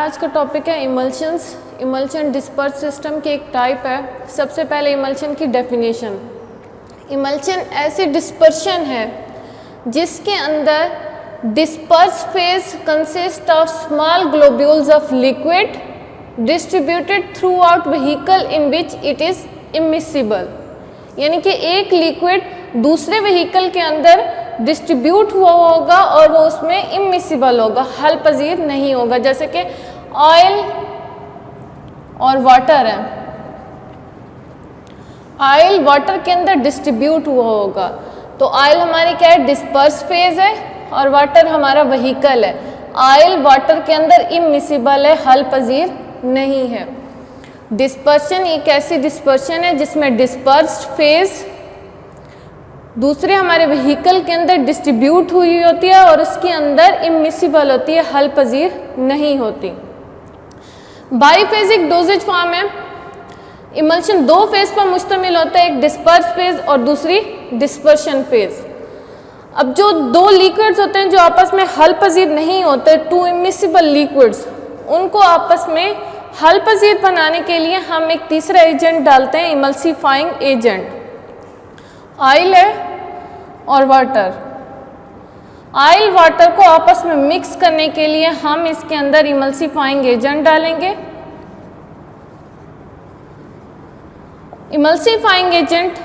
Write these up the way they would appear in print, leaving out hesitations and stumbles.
आज का टॉपिक है इमल्शंस। इमल्शन डिस्पर्स सिस्टम की एक टाइप है। सबसे पहले इमल्शन की डेफिनेशन। इमल्शन ऐसी डिस्पर्शन है जिसके अंदर disperse phase consist of small globules of liquid distributed through out vehicle in which it is immiscible. यानी कि एक लिक्विड दूसरे व्हीकल के अंदर डिस्ट्रीब्यूट हुआ होगा और वो उसमें इमिसिबल होगा, हल पजीर नहीं होगा। जैसे कि ऑयल और वाटर है, ऑयल वाटर के अंदर डिस्ट्रीब्यूट हुआ होगा तो ऑयल हमारी क्या है, डिस्पर्स फेज है, और वाटर हमारा व्हीकल है। ऑयल वाटर के अंदर इमिसिबल है, हल पजीर नहीं है। डिस्पर्शन एक ऐसी डिस्पर्शन है जिसमें डिस्पर्स्ड फेज दूसरे हमारे व्हीकल के अंदर डिस्ट्रीब्यूट हुई होती है और उसके अंदर इमिसिबल होती है, हल पजीर नहीं होती। बाईफेजिक डोजेज फॉर्म है। इमल्शन दो फेज पर मुश्तमिल होता है, एक डिस्पर्स फेज और दूसरी डिस्पर्शन फेज। अब जो दो लिक्विड्स होते हैं जो आपस में हल पजीर नहीं होते, टू इमिसिबल लिक्विड्स, उनको आपस में हल पजीर बनाने के लिए हम एक तीसरा एजेंट डालते हैं, इमल्सीफाइंग एजेंट। ऑयल है और वाटर, ऑयल वाटर को आपस में मिक्स करने के लिए हम इसके अंदर इमल्सीफाइंग एजेंट डालेंगे। इमल्सीफाइंग एजेंट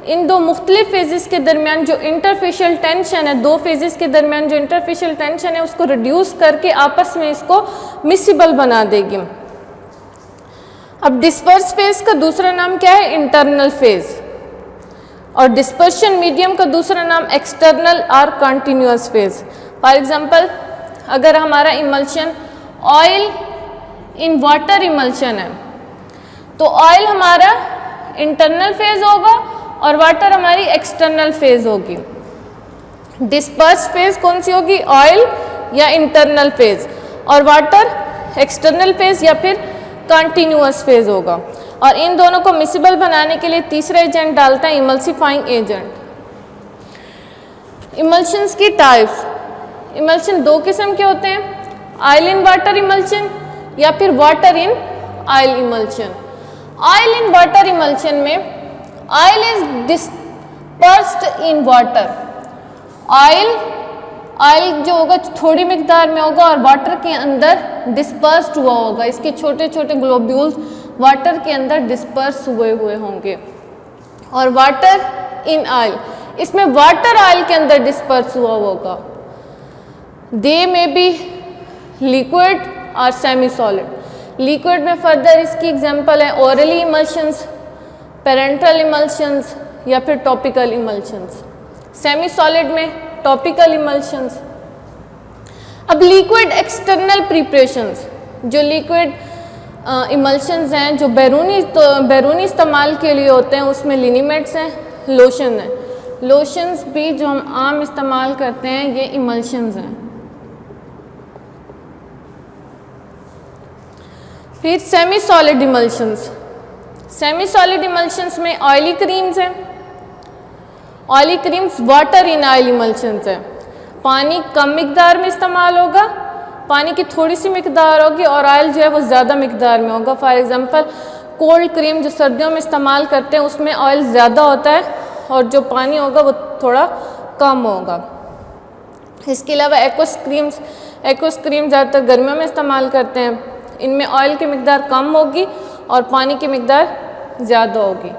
इन दो मुख्तलिफ फेजेस के दरमियान जो इंटरफेशियल टेंशन है, दो फेजेस के दरमियान जो इंटरफेशियल टेंशन है उसको रिड्यूस करके आपस में इसको मिसिबल बना देगी। अब डिस्पर्स फेज का दूसरा नाम क्या है, इंटरनल फेज, और डिस्पर्शन मीडियम का दूसरा नाम एक्सटर्नल और कंटिन्यूअस फेज। फॉर एग्जांपल, अगर हमारा emulsion oil in water emulsion है तो ऑयल हमारा इंटरनल फेज होगा और वाटर हमारी एक्सटर्नल फेज होगी। डिस्पर्स फेज कौन सी होगी, ऑयल या इंटरनल फेज, और वाटर एक्सटर्नल फेज या फिर कंटिन्यूअस फेज होगा। और इन दोनों को मिसिबल बनाने के लिए तीसरा एजेंट डालता है, इमल्सीफाइंग एजेंट। इमल्शंस की टाइप्स। इमल्शन दो किस्म के होते हैं, ऑयल इन वाटर इमल्शन या फिर water in oil emulsion. Oil in water emulsion में oil is dispersed in water. Oil जो होगा थोड़ी मिकदार में होगा और वाटर के अंदर डिस्पर्स्ड हुआ होगा। इसके छोटे छोटे ग्लोब्यूल्स वाटर के अंदर डिस्पर्स हुए होंगे। और वाटर इन ऑयल, इसमें वाटर ऑयल के अंदर डिस्पर्स हुआ होगा। दे में बी लिक्विड और सेमी सॉलिड। लिक्विड में फर्दर इसकी एग्जांपल है ओरली इमल्शंस, पेरेंटल इमल्शंस या फिर टॉपिकल इमल्शंस। सेमी सॉलिड में टॉपिकल इमल्शंस। अब लिक्विड एक्सटर्नल प्रिपरेशंस, जो लिक्विड इमल्शंस हैं जो बैरूनी इस्तेमाल के लिए होते हैं, उसमें लिनिमेट्स हैं, लोशन है। लोशंस भी जो हम आम इस्तेमाल करते हैं ये इमल्शंस हैं। फिर semi solid emulsions. Semi solid emulsions में ऑयली क्रीम्स हैं। Oily creams water in oil emulsions है। पानी कम मिकदार में इस्तेमाल होगा, पानी की थोड़ी सी मिकदार होगी और ऑयल जो है वो ज़्यादा मिकदार में होगा। फॉर एग्जांपल, कोल्ड क्रीम जो सर्दियों में इस्तेमाल करते हैं उसमें ऑयल ज़्यादा होता है और जो पानी होगा वो थोड़ा कम होगा। इसके अलावा एक्वस क्रीम ज़्यादातर गर्मियों में इस्तेमाल करते हैं। इनमें ऑयल की मिकदार कम होगी और पानी की मिकदार ज़्यादा होगी।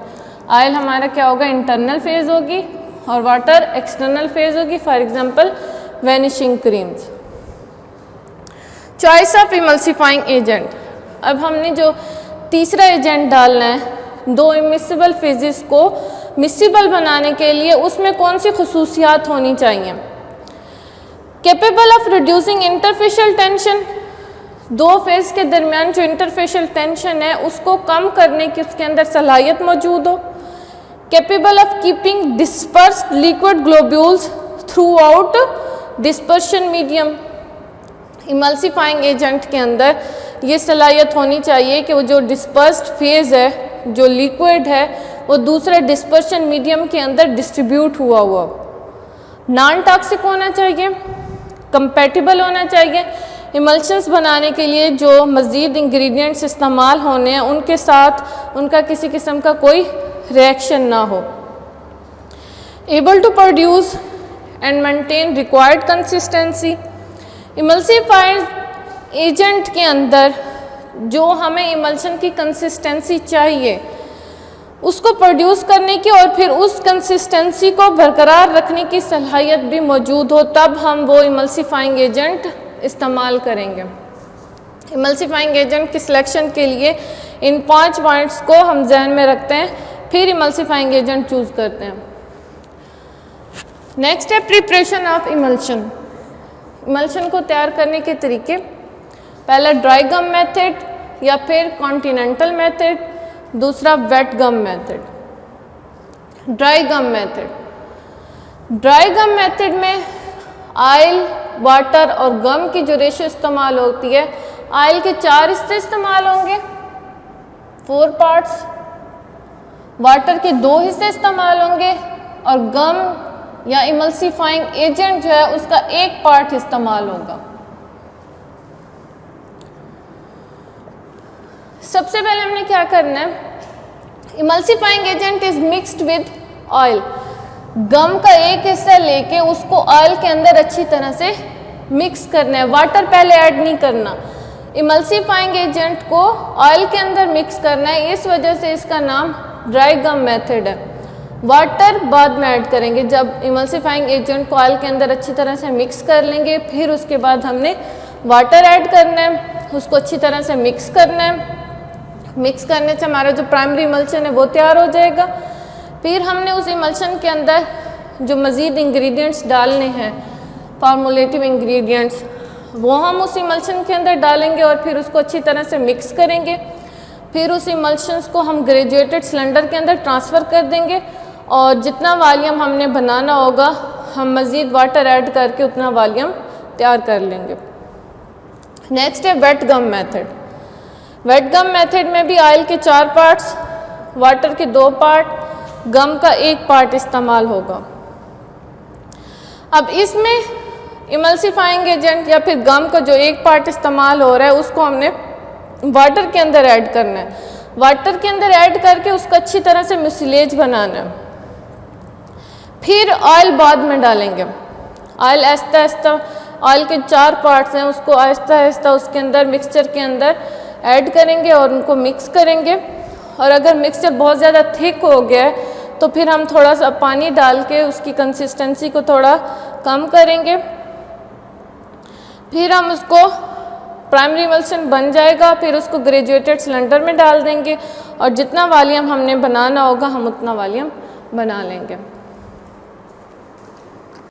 ऑयल हमारा क्या होगा, इंटरनल फेज होगी और वाटर एक्सटर्नल फेज होगी। For example, vanishing creams. Choice of emulsifying agent. अब हमने जो तीसरा एजेंट डालना है दो इमिसिबल फेजेस को मिसिबल बनाने के लिए, उसमें कौन सी खुसूसियात होनी चाहिए। Capable of reducing interfacial tension, दो फेज के दरमियान जो इंटरफेशियल टेंशन है उसको कम करने की उसके अंदर सलाहियत मौजूद हो। Capable of keeping dispersed liquid globules through out dispersion medium. Emulsifying agent के अंदर ये सलाहियत होनी चाहिए कि वो जो डिस्पर्स्ड फेज है, जो लिक्विड है, वो दूसरे डिस्पर्शन मीडियम के अंदर डिस्ट्रीब्यूट हुआ नॉन टॉक्सिक होना चाहिए, कंपैटिबल होना चाहिए, इमल्शंस बनाने के लिए जो मज़ीद इंग्रेडिएंट्स इस्तेमाल होने हैं उनके साथ उनका किसी किस्म का कोई रिएक्शन ना हो। Able to produce and maintain required consistency. Emulsifier agent के अंदर जो हमें इमल्शन की कंसिस्टेंसी चाहिए उसको प्रोड्यूस करने की और फिर उस कंसिस्टेंसी को बरकरार रखने की सलाहियत भी मौजूद हो, तब हम वो इमल्सिफाइंग एजेंट इस्तेमाल करेंगे। इमल्सिफाइंग एजेंट की सिलेक्शन के लिए इन 5 पॉइंट्स को हम जहन में रखते हैं, फिर इमल्सिफाइंग एजेंट चूज़ करते हैं। नेक्स्ट है प्रिपरेशन ऑफ इमल्शन। इमल्शन को तैयार करने के तरीके, पहला ड्राई गम मेथड या फिर कॉन्टिनेंटल मेथड, दूसरा wet gum method. Dry gum method, dry gum method में ऑयल, वाटर और गम की जो रेशो इस्तेमाल होती है, ऑयल के 4 हिस्से इस्तेमाल होंगे 4 पार्ट्स, वाटर के 2 हिस्से इस्तेमाल होंगे और गम या इमल्सिफाइंग एजेंट जो है उसका 1 पार्ट इस्तेमाल होगा। सबसे पहले हमने क्या करना है, emulsifying agent is mixed with oil. Gum का 1 हिस्सा लेके उसको ऑयल के अंदर अच्छी तरह से मिक्स करना है, वाटर पहले ऐड नहीं करना। इमल्सिफाइंग एजेंट को ऑयल के अंदर मिक्स करना है, इस वजह से इसका नाम ड्राई गम मेथड है। वाटर बाद में ऐड करेंगे, जब इमल्सिफाइंग एजेंट को ऑयल के अंदर अच्छी तरह से मिक्स कर लेंगे फिर उसके बाद हमने वाटर ऐड करना है, उसको अच्छी तरह से मिक्स करना है। मिक्स करने से हमारा जो प्राइमरी इमल्शन है वो तैयार हो जाएगा। फिर हमने उस इमल्शन के अंदर जो मज़ीद इंग्रेडिएंट्स डालने हैं, फार्मूलेटिव इंग्रेडिएंट्स, वो हम उस इमल्शन के अंदर डालेंगे और फिर उसको अच्छी तरह से मिक्स करेंगे। फिर उस इमल्शंस को हम ग्रेजुएटेड सिलेंडर के अंदर ट्रांसफ़र कर देंगे और जितना वॉल्यूम हमने बनाना होगा हम मज़ीद वाटर ऐड करके उतना वॉल्यूम तैयार कर लेंगे। नेक्स्ट है wet gum method. Wet gum method में भी ऑयल के 4 पार्ट्स, वाटर के 2 पार्ट, गम का 1 पार्ट इस्तेमाल होगा। अब इसमें इमल्सिफाइंग एजेंट या फिर गम का जो 1 पार्ट इस्तेमाल हो रहा है उसको हमने वाटर के अंदर ऐड करना है। वाटर के अंदर ऐड करके उसको अच्छी तरह से म्यूसिलेज बनाना है। फिर ऑयल बाद में डालेंगे। ऑयल आहिस्ता आहिस्ता, ऑयल के 4 पार्ट्स हैं उसको आहिस्ता आहिस्ता उसके अंदर मिक्सचर के अंदर ऐड करेंगे और उनको मिक्स करेंगे। और अगर मिक्सचर बहुत ज़्यादा थिक हो गया है तो फिर हम थोड़ा सा पानी डाल के उसकी कंसिस्टेंसी को थोड़ा कम करेंगे। फिर हम उसको प्राइमरी इमल्शन बन जाएगा, फिर उसको ग्रेजुएटेड सिलेंडर में डाल देंगे और जितना वॉल्यूम हमने बनाना होगा हम उतना वॉल्यूम बना लेंगे।